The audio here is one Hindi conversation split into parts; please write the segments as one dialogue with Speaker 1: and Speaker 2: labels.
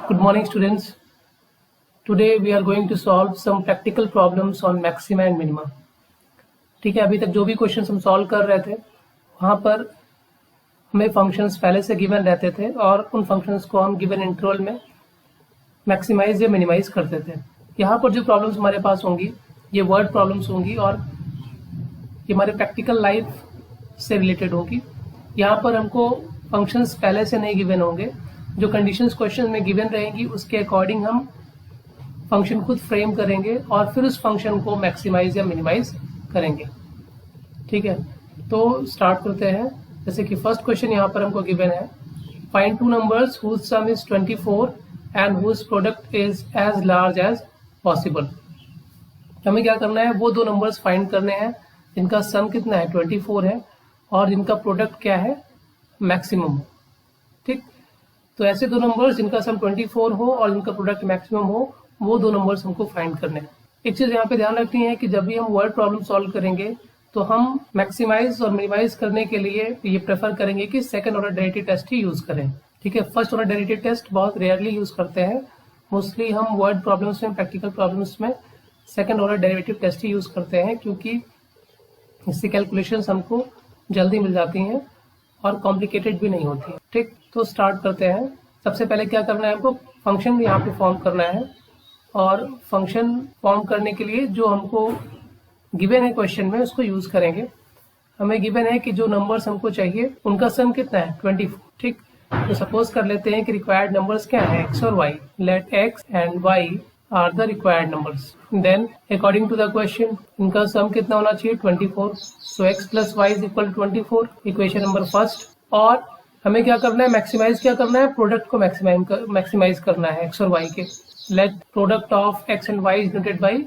Speaker 1: Good morning, students. Today we are going to solve some practical problems on maxima and minima. ठीक है, अभी तक जो भी क्वेश्चंस हम सॉल्व कर रहे थे वहाँ पर हमें फंक्शंस पहले से गिवन रहते थे और उन फंक्शंस को हम गिवन इंटरवल में मैक्सिमाइज या मिनिमाइज करते थे। यहाँ पर जो प्रॉब्लम्स हमारे पास होंगी ये वर्ड प्रॉब्लम्स होंगी और ये हमारे प्रैक्टिकल लाइफ से रिलेटेड होगी। यहाँ पर हमको फंक्शंस पहले से नहीं गिवन होंगे, जो कंडीशंस क्वेश्चन में गिवन रहेंगी उसके अकॉर्डिंग हम फंक्शन खुद फ्रेम करेंगे और फिर उस फंक्शन को मैक्सिमाइज या मिनिमाइज करेंगे। ठीक है, तो स्टार्ट करते हैं। जैसे कि फर्स्ट क्वेश्चन यहाँ पर हमको गिवन है, find two numbers whose sum is 24 and whose product is as large as possible. हमें क्या करना है, वो दो नंबर्स फाइंड करने हैं जिनका सम कितना है 24 है और जिनका प्रोडक्ट क्या है मैक्सिमम। ठीक, तो ऐसे दो नंबर्स जिनका सम 24 हो और जिनका प्रोडक्ट मैक्सिमम हो, वो दो नंबर्स हमको फाइंड करने हैं। एक चीज यहाँ पे ध्यान रखनी है कि जब भी हम वर्ड प्रॉब्लम सॉल्व करेंगे तो हम मैक्सिमाइज और मिनिमाइज करने के लिए ये प्रेफर करेंगे कि सेकंड ऑर्डर डेरिवेटिव टेस्ट ही यूज करें। ठीक है, फर्स्ट ऑर्डर डेरिवेटिव टेस्ट बहुत रेयरली यूज करते हैं। मोस्टली हम वर्ड प्रॉब्लम्स में, प्रैक्टिकल प्रॉब्लम्स में सेकंड ऑर्डर डेरिवेटिव टेस्ट ही यूज करते हैं, क्योंकि इससे कैलकुलेशंस हमको जल्दी मिल जाती हैं और कॉम्प्लिकेटेड भी नहीं होती। ठीक, तो स्टार्ट करते हैं। सबसे पहले क्या करना है, हमको फंक्शन यहाँ पे फॉर्म करना है और फंक्शन फॉर्म करने के लिए जो हमको गिवन है क्वेश्चन में उसको यूज करेंगे। हमें गिवन है कि जो नंबर्स हमको चाहिए उनका सम कितना है 24। ठीक, तो सपोज कर लेते हैं कि रिक्वायर्ड नंबर्स क्या है x और y। Let x and y are the required numbers. Then according to the question इनका सम कितना होना चाहिए 24। So x plus y is equal to 24, equation number first. और हमें क्या करना है, मैक्सिमाइज क्या करना है, प्रोडक्ट को मैक्सिमाइज करना है x और y के। Let product of x and y is denoted by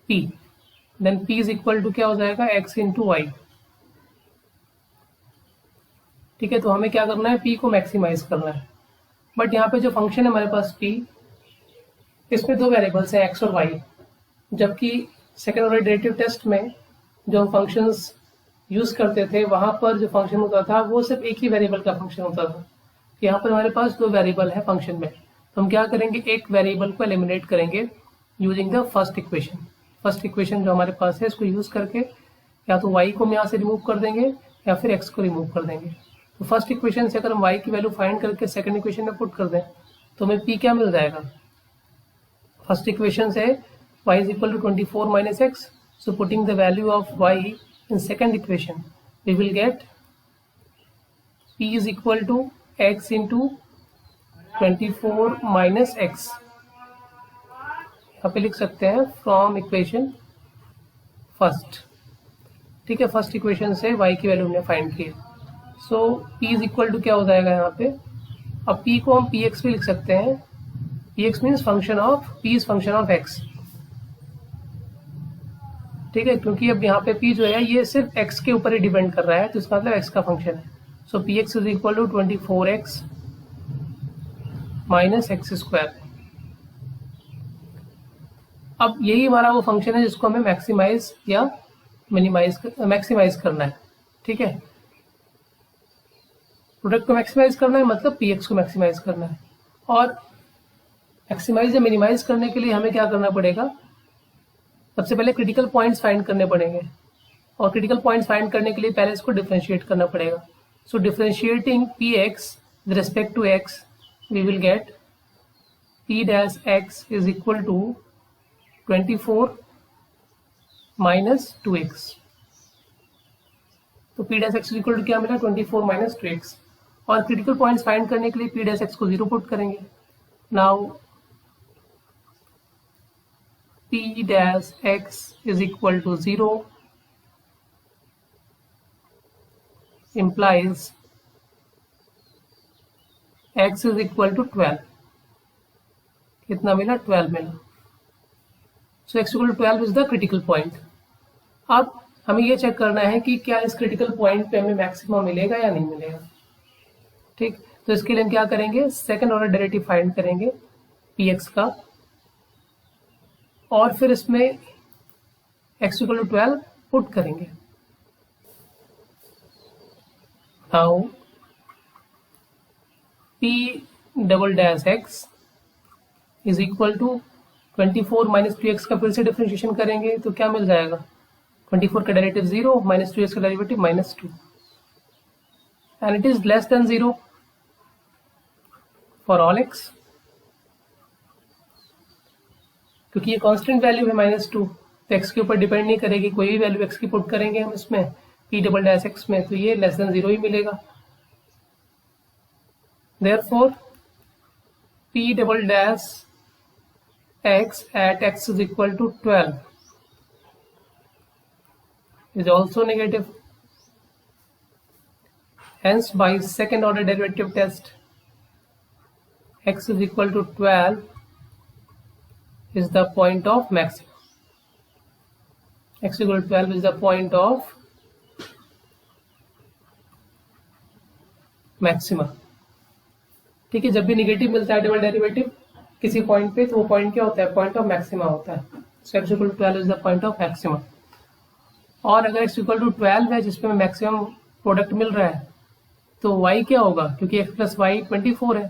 Speaker 1: p। Then p is equal to क्या हो जाएगा x इंटू y। ठीक है, तो हमें क्या करना है, p को मैक्सिमाइज करना है। बट यहाँ पे जो फंक्शन है हमारे पास p, इसमें दो वेरिएबल्स हैं x और y, जबकि सेकेंड ऑर्डर डेरिवेटिव टेस्ट में जो हम फंक्शंस यूज करते थे वहां पर जो फंक्शन होता था वो सिर्फ एक ही वेरिएबल का फंक्शन होता था। यहाँ पर हमारे पास दो वेरिएबल है फंक्शन में, तो हम क्या करेंगे, एक वेरिएबल को एलिमिनेट करेंगे using the first equation. First equation जो हमारे पास है इसको यूज करके या तो y को हम यहाँ से रिमूव कर देंगे या फिर x को रिमूव कर देंगे। तो फर्स्ट इक्वेशन से अगर हम y की वैल्यू फाइंड करके सेकंड इक्वेशन में पुट कर दें तो हमें p क्या मिल जाएगा। फर्स्ट इक्वेशन से y is equal to 24 minus x, so putting the value of y in second equation we will get p is equal to x into 24 minus x। यहाँ पे लिख सकते हैं फ्रॉम इक्वेशन फर्स्ट। ठीक है, फर्स्ट इक्वेशन से y की वैल्यू हमने फाइंड की। सो p इज इक्वल टू क्या हो जाएगा यहाँ पे, अब p को हम px भी लिख सकते हैं। px means function of p is function of x। ठीक है, क्योंकि अब यहाँ पे p जो है ये सिर्फ x के ऊपर ही डिपेंड कर रहा है, तो इसका मतलब x का फंक्शन है। So px is equal to 24x minus x square. अब यही हमारा वो फंक्शन है जिसको हमें मैक्सिमाइज या मैक्सिमाइज करना है। ठीक है, प्रोडक्ट को मैक्सिमाइज करना है मतलब px को मैक्सिमाइज करना है। और मैक्सिमाइज या मिनिमाइज करने के लिए हमें क्या करना पड़ेगा, सबसे पहले क्रिटिकल पॉइंट्स फाइंड करने पड़ेंगे और क्रिटिकल पॉइंट्स फाइंड करने के लिए पहले इसको डिफरेंशिएट करना पड़ेगा। So differentiating px with respect to x we will get p dash x is equal to 24 minus 2x। तो p dash x is equal to क्या मिला 24 माइनस 2x। और क्रिटिकल पॉइंट्स फाइंड करने के लिए p डैश x को 0 पुट करेंगे। Now p dash x is equal to 0 implies x is equal to 12। कितना मिला, 12 मिला। So x equal to 12 is the critical point। अब हमें ये चेक करना है कि क्या इस क्रिटिकल पॉइंट पे हमें मैक्सिमम मिलेगा या नहीं मिलेगा। ठीक, तो इसके लिए हम क्या करेंगे, सेकंड ऑर्डर डेरिवेटिव फाइंड करेंगे px का और फिर इसमें x इक्वल टू 12 पुट करेंगे। Now p double dash x is equal to 24 minus 2x का फिर से डिफ्रेंशिएशन करेंगे तो क्या मिल जाएगा, 24 का डेरिवेटिव 0 माइनस 2x का derivative -2 and it is less than 0 for all x, क्योंकि ये कांस्टेंट वैल्यू है -2 तो x के ऊपर डिपेंड नहीं करेगी, कोई भी वैल्यू x की पुट करेंगे हम इसमें p डबल डैश x में तो ये लेस देन 0 ही मिलेगा। Therefore p double dash x at x is equal to 12 is also negative. Hence, by second order derivative test, x is equal to 12 is the point of maximum. X equal to 12 is the point of maxima. ठीक है, जब भी निगेटिव मिलता है डबल डेरिवेटिव किसी पॉइंट पे तो वो पॉइंट क्या होता है, पॉइंट ऑफ मैक्सिमा होता है। So x equal to 12 is the point of maxima. और अगर x इक्वल टू 12 है जिसपे मैक्सिमम प्रोडक्ट मिल रहा है तो y क्या होगा, क्योंकि x प्लस वाई 24 है,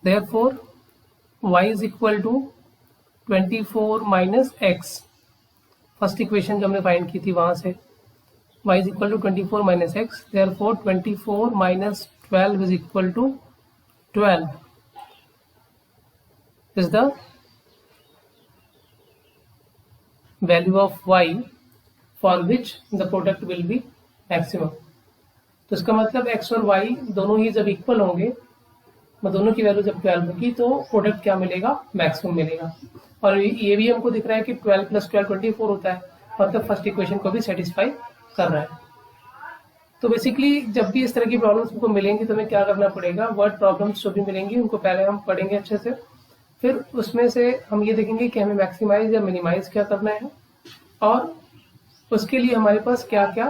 Speaker 1: therefore y is equal to 24 minus x, first equation जो हमने फाइंड की थी वहां से, y is equal to 24 minus x, therefore 24 minus 12 is equal to 12 is the value of y for which the product will be maximum. तो इसका मतलब x और y दोनों ही जब इक्वल होंगे, दोनों की वैल्यू जब 12 होगी तो प्रोडक्ट क्या मिलेगा, मैक्सिमम मिलेगा। और ये भी हमको दिख रहा है कि 12 प्लस 12 24 होता है, मतलब फर्स्ट इक्वेशन को भी सेटिस्फाई कर रहा है। तो बेसिकली जब भी इस तरह की प्रॉब्लम्स हमको मिलेंगी तो हमें क्या करना पड़ेगा, वर्ड प्रॉब्लम्स जो भी मिलेंगी उनको पहले हम पढ़ेंगे अच्छे से, फिर उसमें से हम ये देखेंगे कि हमें मैक्सिमाइज या मिनिमाइज क्या करना है और उसके लिए हमारे पास क्या क्या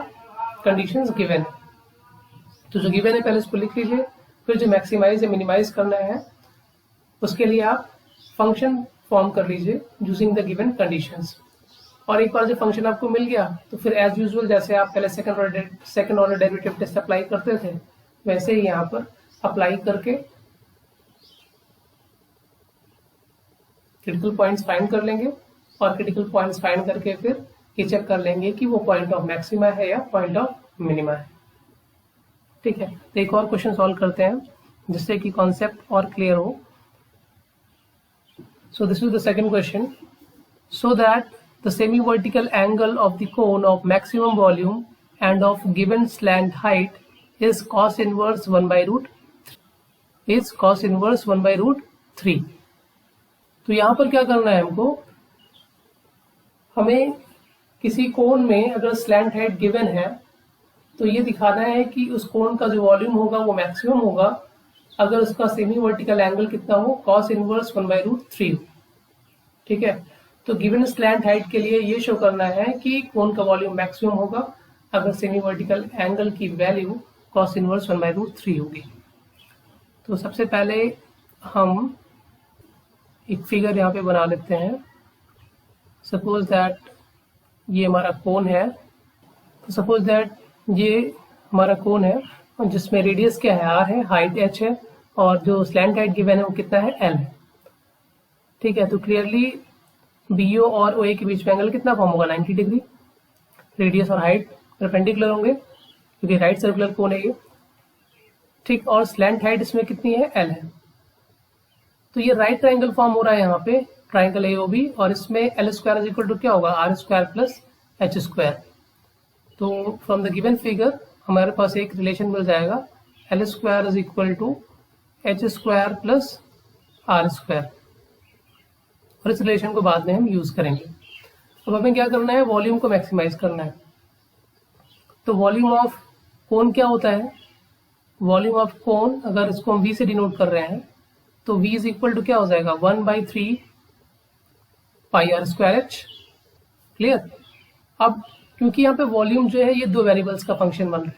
Speaker 1: कंडीशंस गिवन है। तो जो गिवन है पहले उसको लिख लीजिए, फिर जो मैक्सिमाइज या मिनिमाइज करना है उसके लिए आप फंक्शन फॉर्म कर लीजिए यूजिंग द गिवन कंडीशंस। और एक बार जब फंक्शन आपको मिल गया तो फिर एज यूजुअल जैसे आप पहले second order derivative test apply करते थे वैसे ही यहाँ पर अप्लाई करके क्रिटिकल पॉइंट्स फाइंड कर लेंगे और क्रिटिकल पॉइंट्स फाइंड करके फिर ये चेक कर लेंगे कि वो पॉइंट ऑफ मैक्सिमा है या पॉइंट ऑफ मिनिमा है। ठीक है, तो एक और क्वेश्चन सॉल्व करते हैं जिससे कि कॉन्सेप्ट और क्लियर हो। So this is the second question. So that the semi-vertical angle of the cone of maximum volume and of given slant height is cos inverse 1 by root 3। तो यहाँ पर क्या करना है हमको, हमें किसी कोन में अगर स्लैंट हाइट गिवन है तो ये दिखाना है कि उस कोन का जो वॉल्यूम होगा वो मैक्सिमम होगा अगर उसका सेमी वर्टिकल एंगल कितना हो, cos इनवर्स 1 by root 3 हो। ठीक है, तो गिवन स्लैंट हाइट के लिए ये शो करना है कि कोन का वॉल्यूम मैक्सिमम होगा अगर सेमी वर्टिकल एंगल की value cos inverse 1 by root 3 होगी। तो सबसे पहले हम एक फिगर यहाँ पे बना लेते हैं। सपोज दैट ये हमारा कोन है, तो सपोज दैट ये हमारा कोन है जिसमें रेडियस क्या है, r है, हाइट h है और जो स्लैंट हाइट गिवन है वो कितना है, l है। ठीक है, तो क्लियरली BO और OA के बीच में एंगल कितना फॉर्म होगा, 90 डिग्री। रेडियस और हाइट परपेंडिकुलर होंगे क्योंकि राइट सर्कुलर कोन है ये। ठीक, और स्लैंट हाइट इसमें कितनी है, L है। तो ये राइट ट्राइंगल फॉर्म हो रहा है यहाँ पे, ट्राइंगल AOB, और इसमें L square is equal to क्या होगा, R square plus H square. तो फ्रॉम द गिवन फिगर हमारे पास एक रिलेशन मिल जाएगा, L square is equal to H square plus R square, और इस रिलेशन को बाद में हम यूज करेंगे। अब हमें क्या करना है, वॉल्यूम को मैक्सिमाइज करना है। तो वॉल्यूम ऑफ कोन क्या होता है, वॉल्यूम ऑफ कोन अगर इसको हम V से डिनोट कर रहे हैं तो V इज इक्वल टू क्या हो जाएगा, 1/3 पाई r स्क्वायर h। क्लियर। अब क्योंकि यहाँ पे वॉल्यूम जो है ये दो वेरिएबल्स का फंक्शन बन रहा है,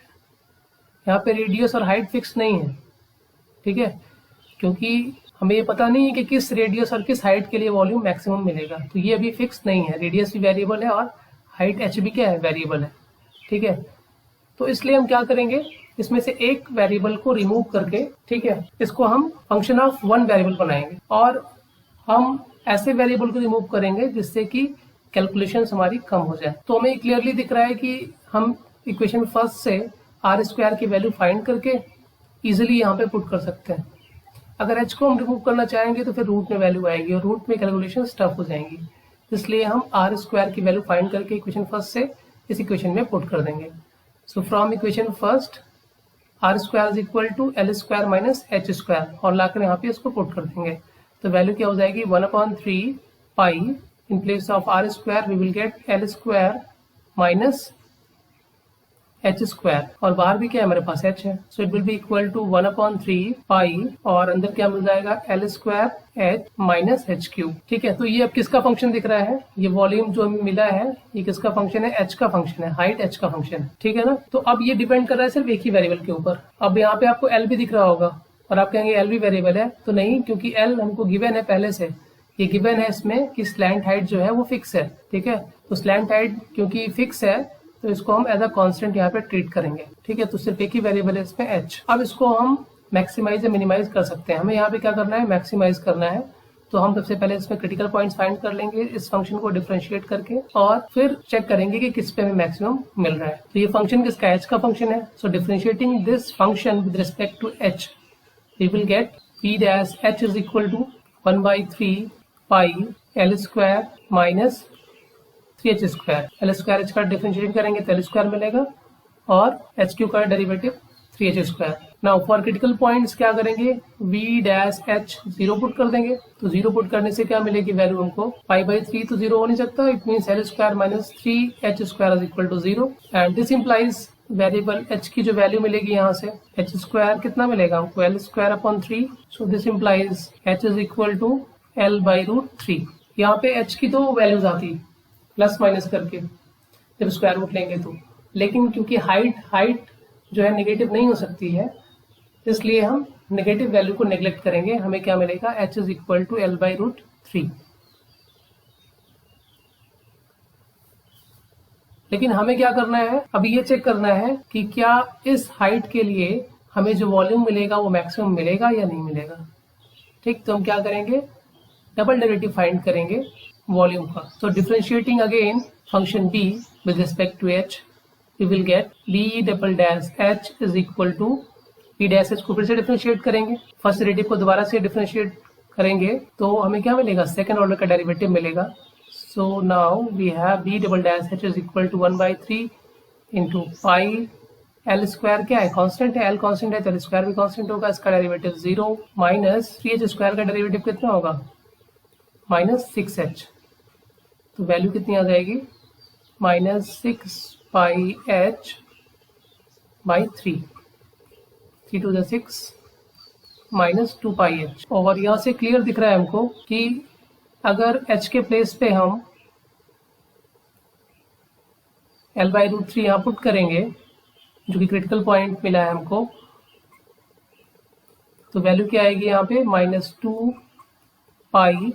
Speaker 1: यहाँ पे रेडियस और हाइट फिक्स नहीं है। ठीक है, क्योंकि हमें ये पता नहीं है कि किस रेडियस और किस हाइट के लिए वॉल्यूम मैक्सिमम मिलेगा, तो ये अभी फिक्स नहीं है। रेडियस भी वेरिएबल है और हाइट h भी क्या है, वेरिएबल है। ठीक है, तो इसलिए हम क्या करेंगे, इसमें से एक वेरिएबल को रिमूव करके, ठीक है, इसको हम फंक्शन ऑफ वन वेरिएबल बनाएंगे और हम ऐसे वेरिएबल को रिमूव करेंगे जिससे कि कैलकुलेशन हमारी कम हो जाए। तो हमें क्लियरली दिख रहा है कि हम इक्वेशन फर्स्ट से आर स्क्वायर की वैल्यू फाइंड करके इजिली यहाँ पे पुट कर सकते हैं। अगर एच को हम रिमूव करना चाहेंगे तो फिर रूट में वैल्यू आएगी और रूट में कैलकुलेशन टफ हो जाएंगी, इसलिए हम आर स्क्वायर की वैल्यू फाइंड करके इक्वेशन फर्स्ट से इस इक्वेशन में पुट कर देंगे। So from equation first R square is equal to L square minus H square और लाकर यहाँ पे इसको पुट कर देंगे। तो वैल्यू क्या हो जाएगी 1/3 pi, in place of R square we will get L square minus H square और बाहर भी क्या है, मेरे पास एच है, so it will be equal to 1/3 pi और अंदर क्या मिल जाएगा L square H minus H cube. ठीक है, तो ये अब किसका फंक्शन दिख रहा है, ये वॉल्यूम जो हमें मिला है ये किसका फंक्शन है, एच का फंक्शन है, हाइट एच का फंक्शन है। ठीक है ना, तो अब ये डिपेंड कर रहा है सिर्फ एक ही वेरिएबल के ऊपर। अब यहाँ पे आपको एल भी दिख रहा होगा और आप कहेंगे एल भी वेरिएबल है, तो नहीं, क्योंकि एल हमको गिवन है पहले से, ये गिवन है इसमें कि स्लैंट हाइट जो है वो फिक्स है। ठीक है, तो स्लैंट हाइट क्योंकि फिक्स है तो इसको हम एज अ कांस्टेंट यहाँ पे ट्रीट करेंगे। ठीक है, तो सिर्फ एक ही वेरिएबल है इसमें एच। अब इसको हम मैक्सिमाइज या मिनिमाइज कर सकते हैं। हमें यहाँ पे क्या करना है, मैक्सिमाइज करना है। तो हम सबसे पहले इसमें क्रिटिकल पॉइंट्स फाइंड कर लेंगे इस फंक्शन को डिफरेंशिएट करके और फिर चेक करेंगे कि किस पे हमें मैक्सिमम मिल रहा है। तो ये फंक्शन किसका, एच का फंक्शन है। So differentiating this function with respect to H we will get p dash h is equal to 1/3 pi L square minus 3h square. L square H का डिफरेंशिएट करेंगे तो एल स्क्वायर मिलेगा और एच क्यू का derivative 3h square. Now for critical points क्या करेंगे, v डैश h 0 पुट कर देंगे। तो 0 पुट करने से क्या मिलेगी वैल्यू हमको, π/3 तो 0 हो नहीं सकता, it means L square minus 3h square is equal to 0 and this implies variable h की जो वैल्यू मिलेगी यहाँ से h स्क्वायर कितना मिलेगा हमको, L square upon 3। So this implies h is equal to l/√3। यहाँ पे h की दो वैल्यूज आती प्लस माइनस करके जब स्क्वायर रूट लेंगे तो, लेकिन क्योंकि हाइट जो है नेगेटिव नहीं हो सकती है इसलिए हम नेगेटिव वैल्यू को नेग्लेक्ट करेंगे। हमें क्या मिलेगा, h is equal to l/√3। लेकिन हमें क्या करना है, अभी ये चेक करना है कि क्या इस हाइट के लिए हमें जो वॉल्यूम मिलेगा वो मैक्सिमम मिलेगा या नहीं मिलेगा। ठीक, तो हम क्या करेंगे, डबल डेरिवेटिव फाइंड करेंगे वॉल्यूम का। तो differentiating again function b with respect to h we will get b double dash h is equal to b dash h को फिर से डिफरेंशिएट करेंगे, फर्स्ट डेरिवेटिव को दोबारा से डिफरेंशिएट करेंगे तो हमें क्या मिलेगा, सेकंड ऑर्डर का डेरिवेटिव मिलेगा। So now we have b double dash h is equal to 1/3 into pi L square क्या है, कांस्टेंट है, एल कांस्टेंट है तो एल स्क्वायर भी कांस्टेंट होगा, इसका डेरिवेटिव 0 माइनस 3h स्क्वायर का डेरिवेटिव कितना होगा, -6h। तो वैल्यू कितनी आ जाएगी, -6 पाई h by 3 to the 6 minus 2 pi h। और यहाँ से क्लियर दिख रहा है हमको कि अगर h के प्लेस पे हम l/√3 यहाँ पुट करेंगे जो कि क्रिटिकल पॉइंट मिला है हमको, तो वैल्यू क्या आएगी यहाँ पे, -2 पाई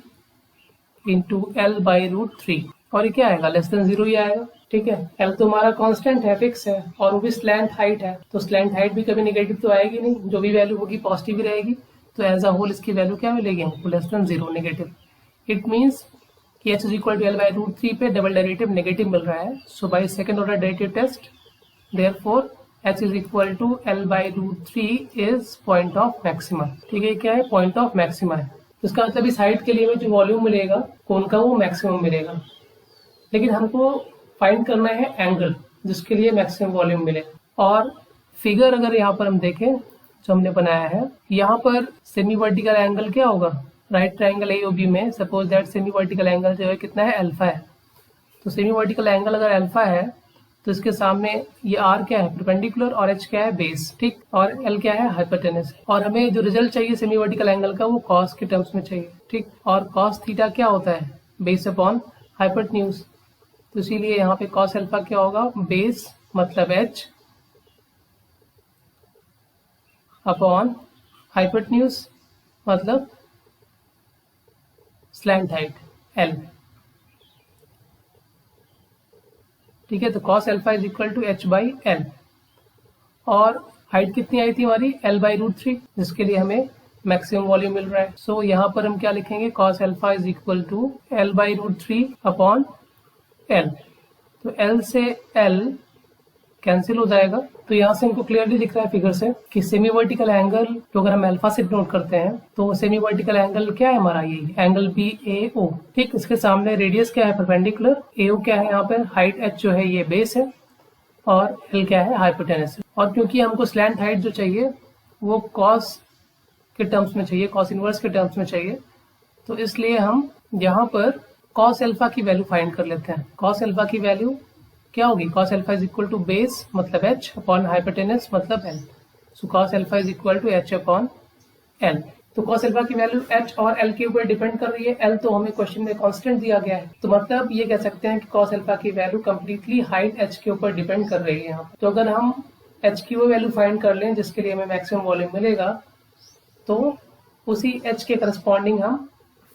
Speaker 1: इंटू l/√3 और ये क्या आएगा, लेस देन 0 ही आएगा। ठीक है, l तो हमारा कांस्टेंट है, फिक्स है और वो भी स्लैंट हाइट है, तो स्लैंट हाइट भी कभी नेगेटिव तो आएगी नहीं, जो भी वैल्यू होगी पॉजिटिव ही रहेगी। तो एज अ होल इसकी वैल्यू क्या मिलेगी हमको, less than 0 negative. It means कि h is equal to l/√3 पे डबल डेरिवेटिव नेगेटिव मिल रहा है। So by second order derivative test therefore h is equal to l/√3 is point of maxima. ठीक है, क्या है, पॉइंट ऑफ मैक्सिमा है। इसका मतलब इस हाइट के लिए हमें जो वॉल्यूम मिलेगा कौन का, वो मैक्सिमम मिलेगा। लेकिन हमको फाइंड करना है एंगल जिसके लिए मैक्सिमम वॉल्यूम मिले। और फिगर अगर यहाँ पर हम देखें जो हमने बनाया है, यहाँ पर सेमी वर्टिकल एंगल क्या होगा, राइट ट्रायंगल AOB में suppose that semi vertical angle जो है कितना है, अल्फा है। तो सेमी वर्टिकल एंगल अगर अल्फा है तो इसके सामने ये r क्या है, परपेंडिकुलर, और h क्या है, बेस। ठीक, और l क्या है, हाइपोटेनस। और हमें जो रिजल्ट चाहिए सेमी वर्टिकल एंगल का वो cos के टर्म्स में चाहिए। ठीक, और cos थीटा क्या होता है, बेस अपॉन हाइपोटेन्यूज। तो इसीलिए यहाँ पे cos अल्फा क्या होगा, बेस मतलब h अपॉन हाइपोटेन्यूज मतलब स्लैंट हाइट l। ठीक है, तो cos alpha is equal to h by L. और हाइट कितनी आई थी हमारी L/√3, जिसके लिए हमें मैक्सिमम वॉल्यूम मिल रहा है। सो यहाँ पर हम क्या लिखेंगे, cos alpha is equal to L/√3 upon L। तो L से L कैंसिल हो जाएगा। तो यहाँ से हमको क्लियरली दिख रहा है फिगर से कि सेमी वर्टिकल एंगल तो अगर हम अल्फा से डिनोट करते हैं तो सेमी वर्टिकल एंगल क्या है हमारा, ये एंगल BAO। ठीक, इसके सामने रेडियस क्या है परपेंडिकुलर, AO क्या है यहाँ पर, हाइट H जो है ये बेस है और L क्या है हाइपोटेनस। और क्योंकि हमको स्लैंट हाइट जो चाहिए वो कॉस के टर्म्स में चाहिए, कॉस इनवर्स के टर्म्स में चाहिए, तो इसलिए हम यहाँ पर कॉस अल्फा की वैल्यू फाइंड कर लेते हैं। कॉस अल्फा की वैल्यू क्या होगी, cos alpha is equal to base मतलब H अपॉन हाइपोटेनस मतलब L। So cos alpha is equal to H upon L। तो कॉस अल्फा की वैल्यू H और L के ऊपर डिपेंड कर रही है। L तो हमें क्वेश्चन में कांस्टेंट दिया गया है, तो मतलब ये कह सकते हैं कि कॉस अल्फा की वैल्यू कंप्लीटली हाइट H के ऊपर डिपेंड कर रही है यहाँ। तो अगर हम H की वो वैल्यू फाइंड कर लें जिसके लिए हमें मैक्सिमम वॉल्यूम मिलेगा, तो उसी H के करस्पॉन्डिंग हम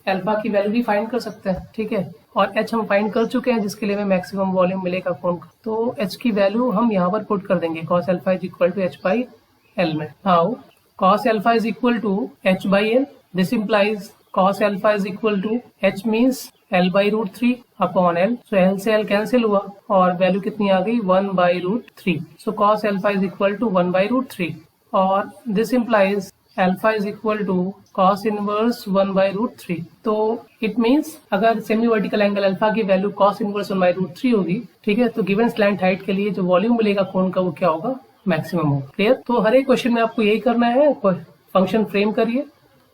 Speaker 1: अल्फा की वैल्यू भी फाइंड कर सकते हैं। ठीक है, और H हम फाइंड कर चुके हैं जिसके लिए हमें मैक्सिमम वॉल्यूम मिलेगा कोन का। तो H की वैल्यू हम यहाँ पर पुट कर देंगे, cos alpha is equal to H/L में। Now cos alpha is equal to H/L, this implies cos alpha is equal to H means L/√3 upon L। So L से L कैंसिल हुआ और वैल्यू कितनी आ गई 1/√3। So cos alpha is equal to 1/√3 और this implies alpha is equal to cos inverse 1/√3। तो इट मीन्स अगर सेमी वर्टिकल एंगल अल्फा की वैल्यू cos इनवर्स 1/√3 होगी, ठीक है, तो गिवन स्लैंट हाइट के लिए जो वॉल्यूम मिलेगा कोन का वो क्या होगा, मैक्सिमम होगा। क्लियर। तो हर एक क्वेश्चन में आपको यही करना है, फंक्शन फ्रेम करिए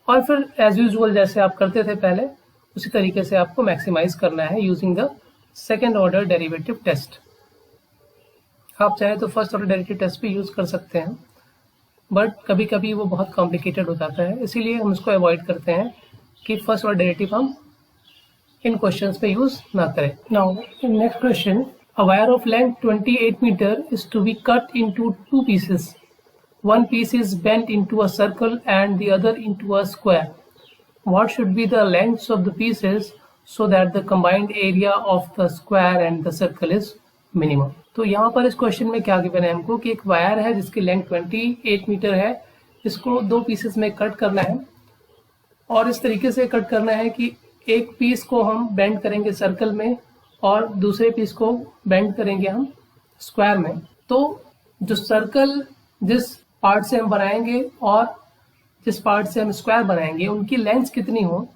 Speaker 1: और फिर एज यूजुअल जैसे आप करते थे पहले उसी तरीके से आपको मैक्सिमाइज करना है using the second order derivative test. आप चाहे तो फर्स्ट ऑर्डर डेरिवेटिव टेस्ट भी यूज कर सकते हैं, बट कभी कभी वो बहुत कॉम्प्लिकेटेड हो जाता है, इसीलिए हम उसको अवॉइड करते हैं कि फर्स्ट ऑर्डर डेरिवेटिव हम इन क्वेश्चंस पे यूज ना करें। Now in next question, a wire of length 28 meter is to be cut into two pieces. One piece is bent into a circle and the other into a square. What should be the lengths of the pieces so that the combined area of the square and the circle is minimum? तो यहाँ पर इस क्वेश्चन में क्या गिवन है हमको कि एक वायर है जिसकी लेंथ 28 मीटर है, इसको दो पीसेस में कट करना है और इस तरीके से कट करना है कि एक पीस को हम बेंड करेंगे सर्कल में और दूसरे पीस को बेंड करेंगे हम स्क्वायर में। तो जो सर्कल जिस पार्ट से हम बनाएंगे और जिस पार्ट से हम स्क्वायर बनाएंगे उनकी लेंथ कितनी हो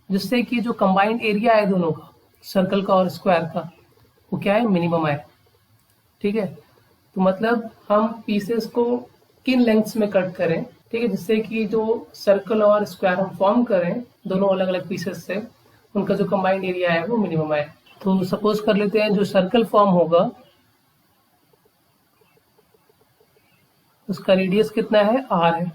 Speaker 1: जिससे कि जो कंबाइंड एरिया है दोनों का, सर्कल का और स्क्वायर का, वो क्या है, मिनिमम है। ठीक है, तो मतलब हम पीसेस को किन लेंथ्स में कट करें, ठीक है, जिससे कि जो सर्कल और स्क्वायर हम फॉर्म करें दोनों अलग अलग पीसेस से, उनका जो कंबाइंड एरिया है वो मिनिमम है। तो सपोज कर लेते हैं जो सर्कल फॉर्म होगा उसका रेडियस कितना है, r है,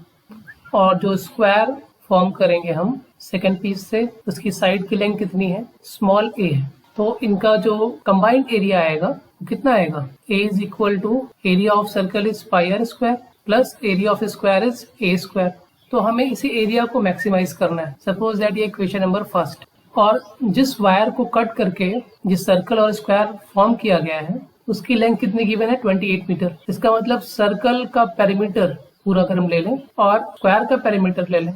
Speaker 1: और जो स्क्वायर फॉर्म करेंगे हम सेकेंड पीस से उसकी साइड की लेंथ कितनी है, स्मॉल a है। तो इनका जो कंबाइंड एरिया आएगा वो कितना आएगा, a is equal to area of circle is pi r square plus area of square is a square. तो हमें इसी एरिया को मैक्सिमाइज करना है। सपोज दैट ये इक्वेशन नंबर फर्स्ट, और जिस वायर को कट करके जिस सर्कल और स्क्वायर फॉर्म किया गया है उसकी लेंथ कितनी गिवन है, 28 मीटर। इसका मतलब सर्कल का पेरीमीटर पूरा अगर हम ले लें और स्क्वायर का पेरीमीटर ले लें,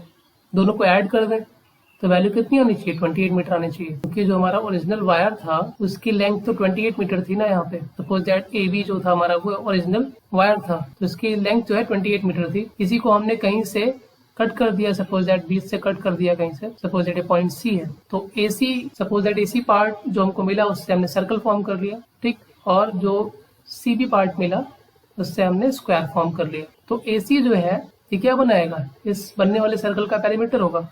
Speaker 1: दोनों को ऐड कर दें तो वैल्यू कितनी होनी चाहिए, 28 मीटर आनी चाहिए, क्योंकि जो हमारा ओरिजिनल वायर था उसकी लेंथ तो 28 मीटर थी ना। यहाँ पे सपोज दैट AB जो था हमारा वो ओरिजिनल वायर था, तो इसकी लेंथ जो है 28 मीटर थी। इसी को हमने कहीं से कट कर दिया, सपोज दैट बीच से कट कर दिया कहीं से, सपोज दैट पॉइंट C है, तो AC, suppose that AC part जो हमको मिला उससे हमने सर्कल फॉर्म कर लिया, ठीक, और जो CB पार्ट मिला उससे हमने स्क्वायर फॉर्म कर लिया। तो AC जो है ये क्या बनाएगा, इस बनने वाले सर्कल का पेरीमीटर होगा,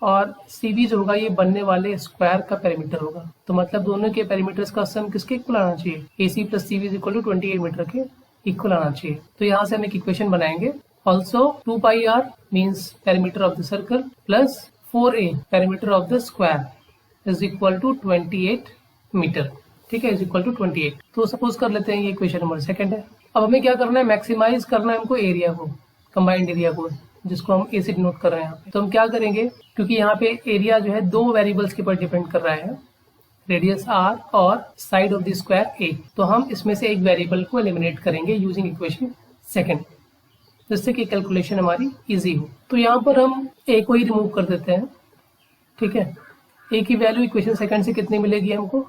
Speaker 1: और CB जो होगा ये बनने वाले स्क्वायर का पेरीमीटर होगा। तो मतलब दोनों के पेरीमीटर्स का सम किसके इक्वल आना चाहिए, AC plus CB is equal to 28 metre के इक्वल आना चाहिए। तो यहाँ से हम एक इक्वेशन बनाएंगे, also 2 pi r means perimeter of the circle plus 4a perimeter of the square is equal to 28 meter, ठीक है, is equal to 28। तो सपोज कर लेते हैं ये इक्वेशन नंबर सेकंड है। अब हमें क्या करना है, मैक्सिमाइज करना है हमको एरिया को, कंबाइंड एरिया को, जिसको हम ए से डिनोट कर रहे हैं यहाँ पे। तो हम क्या करेंगे, क्योंकि यहाँ पे एरिया जो है दो वेरिएबल्स के ऊपर डिपेंड कर रहा है, रेडियस r और side of the square a, तो हम इसमें से एक वेरिएबल को एलिमिनेट करेंगे यूजिंग इक्वेशन सेकंड। जिससे कि कैलकुलेशन हमारी इजी हो। तो यहाँ पर हम a को ही रिमूव कर देते हैं, ठीक है। a की वैल्यू इक्वेशन सेकंड से कितनी मिलेगी हमको?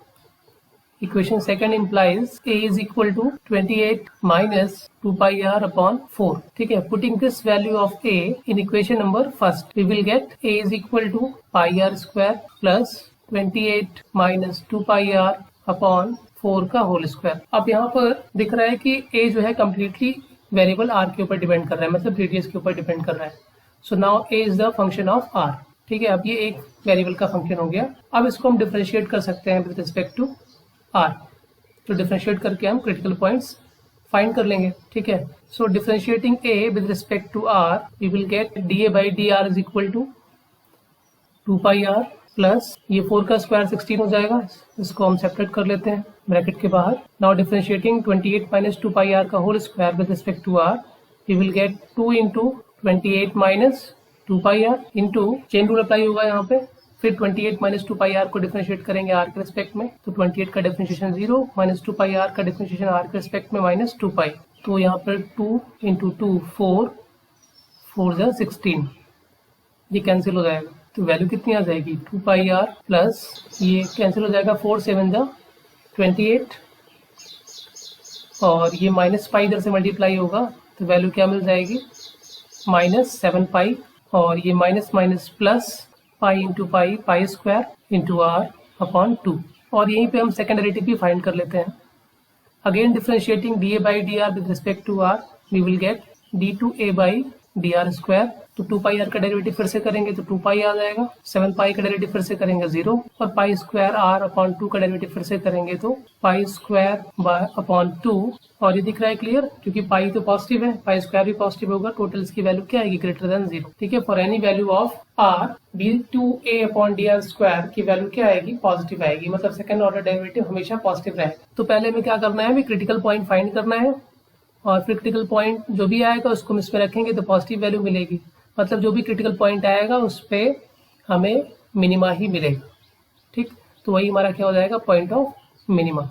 Speaker 1: Equation second implies a is equal to 28 minus 2 pi r upon 4, ठीक है। Putting this value of a in equation number first, we will get a is equal to pi r square plus 28 minus 2 pi r upon 4 का होल स्क्वायर। अब यहाँ पर दिख रहा है कि a जो है कम्प्लीटली वेरिएबल r के ऊपर डिपेंड कर रहा है, मतलब रेडियस के ऊपर डिपेंड कर रहा है। So now a is the function of r, ठीक है। अब ये एक वेरिएबल का फंक्शन हो गया। अब इसको हम डिफरेंशिएट कर सकते हैं विद रिस्पेक्ट टू r, तो डिफरेंशिएट करके हम क्रिटिकल पॉइंट्स फाइंड कर लेंगे, ठीक है। So differentiating a with respect to r, we will get dA by dr is equal to 2 pi r plus ये 4 का स्क्वायर 16 हो जाएगा, इसको हम सेपरेट कर लेते हैं ब्रैकेट के बाहर। Now differentiating 28 minus 2 pi r का whole square with respect to r, we will get 2 into 28 minus 2 pi r into chain rule apply होगा यहाँ पे। फिर 28 माइनस 2 पाई आर को डिफरेंशिएट करेंगे r के रिस्पेक्ट में, तो 28 का डिफरेंशिएशन 0 माइनस 2 पाई आर का डिफरेंशिएशन r के रिस्पेक्ट में माइनस 2 पाई, तो यहाँ पर 2 इंटू 2 4, 4 जा 16, ये कैंसिल हो जाएगा। तो वैल्यू कितनी आ जाएगी? 2 पाई आर प्लस ये कैंसिल हो जाएगा, 4 7 जा 28, और ये माइनस पाई इधर से मल्टीप्लाई होगा, तो वैल्यू क्या मिल जाएगी? माइनस 7 पाई, और ये minus minus plus pi into pi, pi square into r upon 2। और यहीं पे हम सेकेंड डेरिवेटिव भी फाइंड कर लेते हैं। Again differentiating dA by dr with respect to r, we will get d2a by dr square. तो 2 पाई r का डेरिवेटिव फिर से करेंगे तो 2 पाई आ जाएगा, 7 पाई का डेरिवेटिव फिर से करेंगे 0, और पाई स्क्वायर r अपॉन 2 का डेरिवेटिव फिर से करेंगे तो पाई स्क्वायर बाय अपॉन 2। और ये दिख रहा है क्लियर, क्योंकि पाई तो पॉजिटिव है, पाई स्क्वायर भी पॉजिटिव होगा, टोटल इसकी वैल्यू क्या आएगी? ग्रेटर देन 0, ठीक है। For any value of r, d2a upon dr square की वैल्यू क्या आएगी? पॉजिटिव आएगी, मतलब सेकंड ऑर्डर डेरिवेटिव हमेशा पॉजिटिव रहेगा। तो पहले हमें क्या करना है? क्रिटिकल पॉइंट फाइंड करना है, और फिर क्रिटिकल पॉइंट जो भी आएगा उसको हम इसमें रखेंगे तो पॉजिटिव वैल्यू मिलेगी, मतलब जो भी क्रिटिकल पॉइंट आएगा उस पे हमें मिनिमा ही मिलेगा, ठीक। तो वही हमारा क्या हो जाएगा? Point of minima.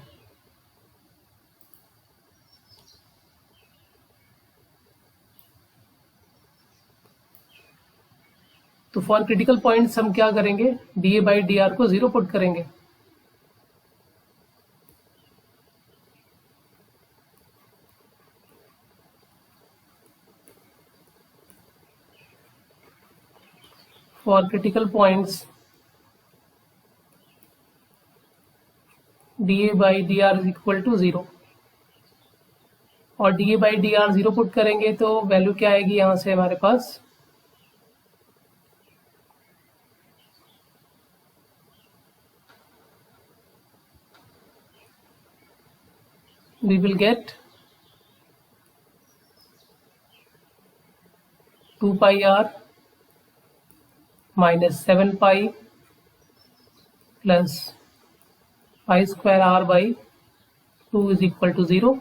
Speaker 1: तो फॉर क्रिटिकल पॉइंट्स हम क्या करेंगे? dA by dr को 0 पुट करेंगे, for critical points dA by dr is equal to 0, और dA by dr 0 पुट करेंगे तो वैल्यू क्या आएगी? यहाँ से हमारे पास we will get 2 pi r minus 7 pi plus pi square r by 2 is equal to 0.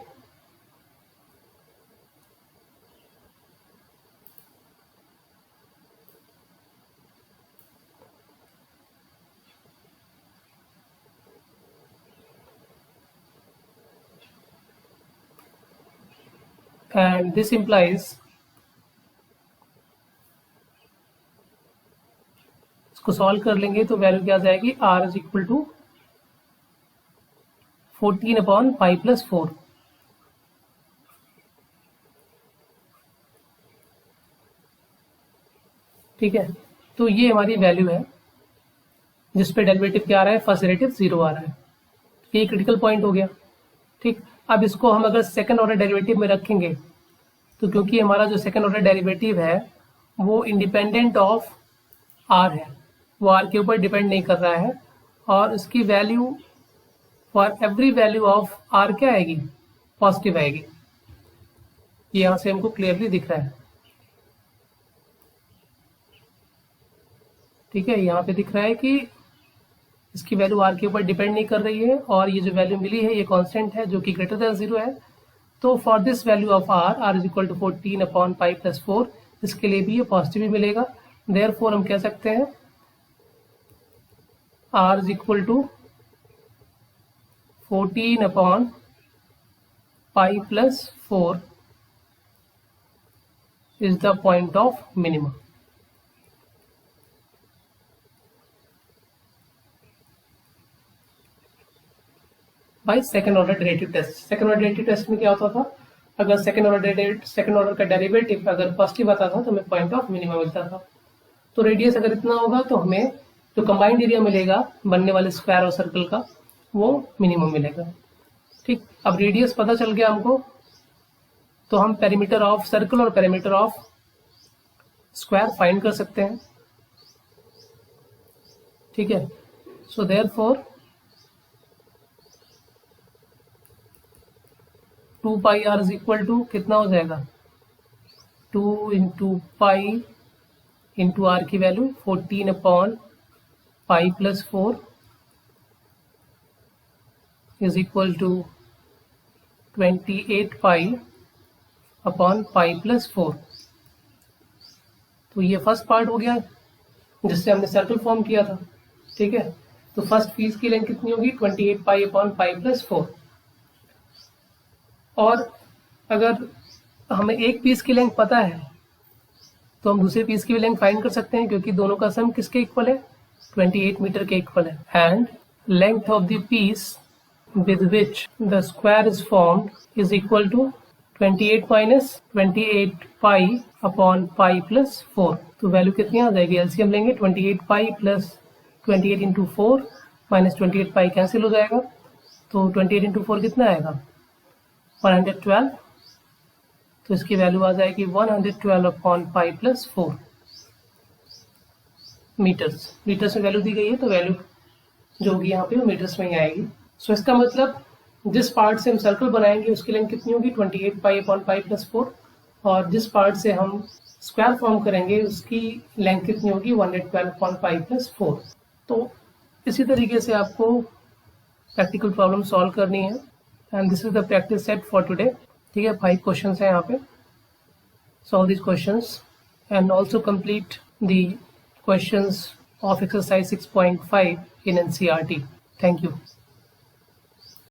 Speaker 1: And this implies इसको सॉल्व कर लेंगे तो वैल्यू क्या आ जाएगी? r is equal to 14 upon pi plus 4, ठीक है। तो ये हमारी वैल्यू है जिसपे डेरिवेटिव क्या आ रहा है? फर्स्ट डेरिवेटिव 0 आ रहा है, ये क्रिटिकल पॉइंट हो गया, ठीक। अब इसको हम अगर सेकंड ऑर्डर डेरिवेटिव में रखेंगे तो क्योंकि हमारा जो सेकंड ऑर्डर डेरिवेटिव है वो इंडिपेंडेंट ऑफ r है, वो r के ऊपर डिपेंड नहीं कर रहा है, और उसकी value for every value of r क्या आएगी? पॉजिटिव आएगी। ये यहाँ से हमको क्लियरली दिख रहा है, ठीक है। यहाँ पे दिख रहा है कि इसकी वैल्यू r के ऊपर डिपेंड नहीं कर रही है, और ये जो वैल्यू मिली है ये कांस्टेंट है जो कि ग्रेटर देन 0 है। तो for this value of r is equal to 14 upon pi plus 4, इसके लिए भी ये पॉजिटिव ही मिलेगा। देयरफॉर हम कह सकते हैं r is equal to 14 upon pi plus 4 is the point of minima. By second order derivative test. Second order derivative test में क्या होता था, अगर सेकंड ऑर्डर का डेरिवेटिव अगर पॉजिटिव आता था तो हमें पॉइंट ऑफ मिनिमा मिलता था। तो रेडियस अगर इतना होगा तो हमें जो कंबाइंड एरिया मिलेगा बनने वाले स्क्वायर और सर्कल का वो मिनिमम मिलेगा। ठीक, अब रेडियस पता चल गया हमको, तो हम पेरीमीटर ऑफ सर्कल और पेरीमीटर ऑफ स्क्वायर फाइंड कर सकते हैं। ठीक है, so therefore 2 pi r is equal to कितना हो जाएगा, 2 इंटू पाई इंटू आर की value 14 upon pi plus 4 is equal to 28 pi upon pi plus 4। तो ये फर्स्ट पार्ट हो गया जिससे हमने सर्कल फॉर्म किया था। ठीक है, तो फर्स्ट पीस की लेंथ कितनी होगी, 28 पाई अपॉन पाई प्लस 4। और अगर हमें एक पीस की लेंथ पता है तो हम दूसरे पीस की भी लेंथ फाइंड कर सकते हैं, क्योंकि दोनों का सम किसके इक्वल है, 28 मीटर के इक्वल है। And length of the piece with which the square is formed is equal to 28 minus 28 pi upon pi plus 4। तो वैल्यू कितनी आ जाएगी, एलसीएम लेंगे 28 pi plus 28 into 4 minus 28 pi cancel हो जाएगा, तो 28 इंटू 4 कितना आएगा, 112। तो इसकी वैल्यू आ जाएगी 112 upon pi plus 4 metres. Metres में वैल्यू दी गई है तो वैल्यू जो होगी यहाँ पे वो मीटर्स में ही आएगी। सो इसका मतलब जिस पार्ट से हम सर्कल बनाएंगे उसकी लेंथ कितनी होगी, 28 पाई अपॉन पाई प्लस 4, और जिस पार्ट से हम स्क्वायर फॉर्म करेंगे उसकी लेंथ कितनी होगी, 112 अपॉन पाई प्लस 4। तो इसी तरीके से आपको प्रैक्टिकल प्रॉब्लम सॉल्व करनी है। And this is the practice set for today. ठीक है, 5 क्वेश्चंस हैं यहाँ पे, solve this questions and also complete the questions of exercise 6.5 in NCERT। Thank you.